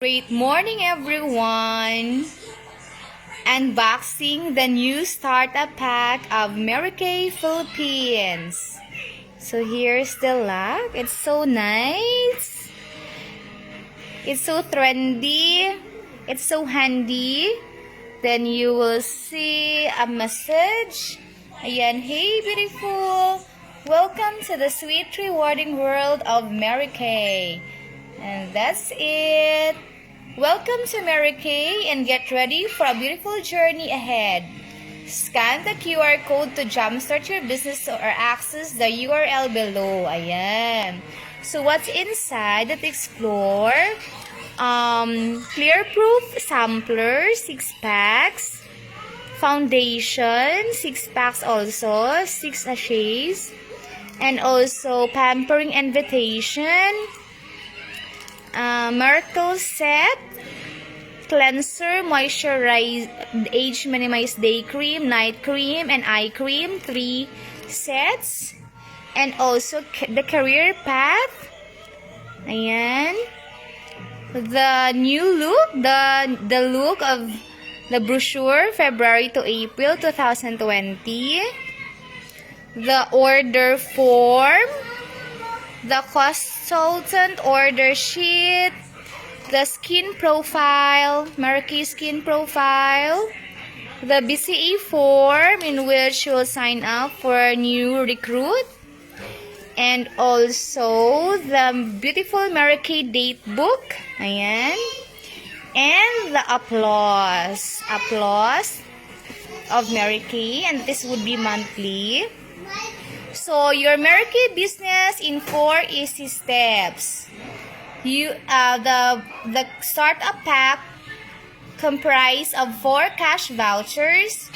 Great morning, everyone! Unboxing the new startup pack of Mary Kay Philippines. So here's the lock. It's so nice. It's so trendy. It's so handy. Then you will see a message. Ayan, hey beautiful! Welcome to the sweet rewarding world of Mary Kay. And that's it. Welcome to Mary Kay and get ready for a beautiful journey ahead. Scan the QR code to jumpstart your business or access the URL below. Ayan. So what's inside? Let's explore. Clear proof sampler, 6 packs. Foundation, 6 packs also, 6 sachets. And also pampering invitation. Miracle set, cleanser, moisturize, age minimized day cream, night cream, and eye cream, 3 sets. And also the career path. Ayan. The new look, the look of the brochure, February to April 2020. The order form. The consultant order sheet, the skin profile, Mary Kay skin profile, the BCA form in which you will sign up for a new recruit, and also the beautiful Mary Kay date book, ayan, and the applause of Mary Kay, and this would be monthly. So, your Mary Kay business in 4 easy steps. The startup pack comprised of 4 cash vouchers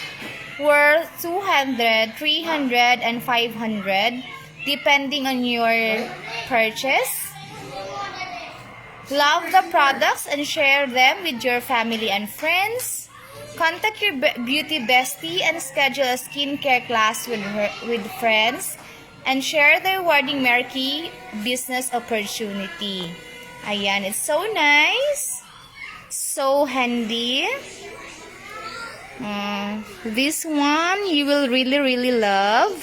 worth 200, 300, and 500 depending on your purchase. Love the products and share them with your family and friends. Contact your beauty bestie and schedule a skincare class with friends and share the rewarding Mary Kay business opportunity. Ayan, it's so nice. So handy. This one you will really love.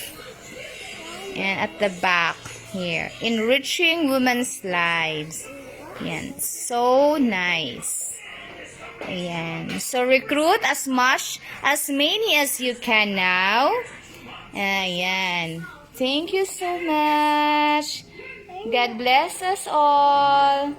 And at the back here, enriching women's lives. Ayan, so nice. Ayan. So, recruit as many as you can now. Ayan. Thank you so much. God bless us all.